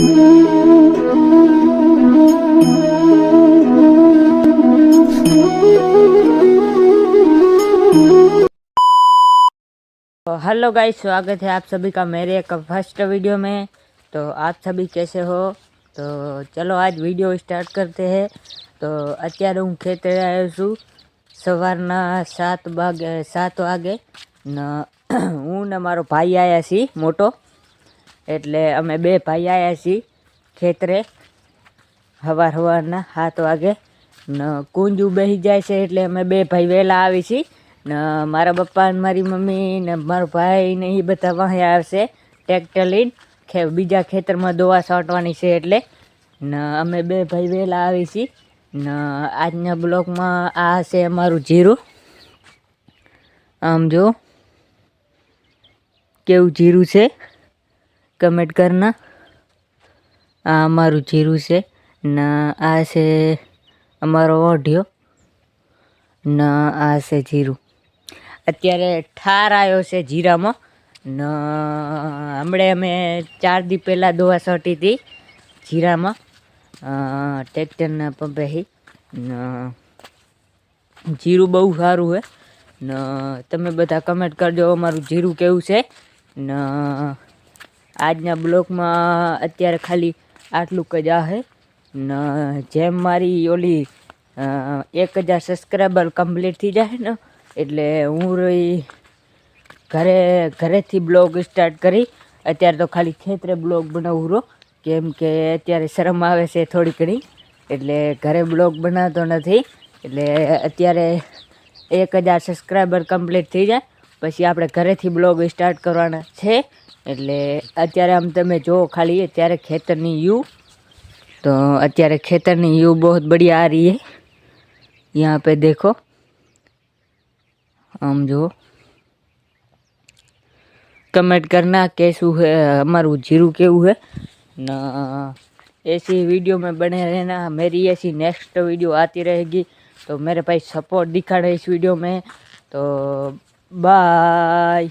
Hello guys, स्वागत है आप सभी का मेरे एक फर्स्ट वीडियो में। तो आप सभी कैसे हो? तो चलो आज वीडियो स्टार्ट करते हैं। तो અત્યારે હું ખેતરે આવ્યો છું સવારના 7 વાગે ને હું ને મારો ભાઈ આવ્યા છીએ મોટો, એટલે અમે બે ભાઈ આવ્યા છીએ ખેતરે સવારના 7 વાગે ને કુંજું બેસી જાય છે એટલે અમે બે ભાઈ વહેલા આવી છીએ ને મારા પપ્પા ને મારી મમ્મી ને મારો ભાઈ ને એ બધા વાહે આવશે ટ્રેક્ટર લઈને બીજા ખેતરમાં દવા છાંટવાની છે એટલે ને અમે બે ભાઈ વહેલા આવી છીએ ને આજના બ્લોગમાં આ છે અમારું જીરું। આમ જો કેવું જીરું છે કમેન્ટ કરના। આ અમારું જીરું છે ને આ છે અમારો ઓઢિયો ને આ છે જીરું। અત્યારે ઠાર આવ્યો છે જીરામાં ને હમણાં અમે 4 દી પહેલાં દવા છાંટી હતી જીરામાં ટ્રેક્ટરના પંપે ને જીરું બહુ સારું છે ને તમે બધા કમેન્ટ કરજો અમારું જીરું કેવું છે ને આજના બ્લોગમાં અત્યારે ખાલી આટલું જ आहे ને જેમ મારી ઓલી 1000 સબસ્ક્રાઈબર કમ્પ્લીટ થઈ જાય ને એટલે હું ઘરેથી બ્લોગ સ્ટાર્ટ કરી। અત્યારે તો ખાલી ખેતરે બ્લોગ બનાવું રહો કેમ કે અત્યારે શરમ આવે છે થોડી ઘણી એટલે ઘરે બ્લોગ બનાવતો નથી। એટલે અત્યારે 1000 સબસ્ક્રાઈબર કમ્પ્લીટ થઈ જાય પછી આપણે ઘરેથી બ્લોગ સ્ટાર્ટ કરવાના છે। એટલે અત્યારે આમ તમે જો ખાલી અત્યારે ખેતરની વ્યૂ, तो અત્યારે ખેતરની व्यू बहुत बढ़िया आ रही है। यहाँ पे देखो आम जो कमेंट करना कैसू है हमारू जीरू केवू है ना। ऐसी वीडियो में बने रहना, मेरी ऐसी नेक्स्ट वीडियो आती रहेगी तो मेरे भाई सपोर्ट दिखाना इस वीडियो में। तो बाय।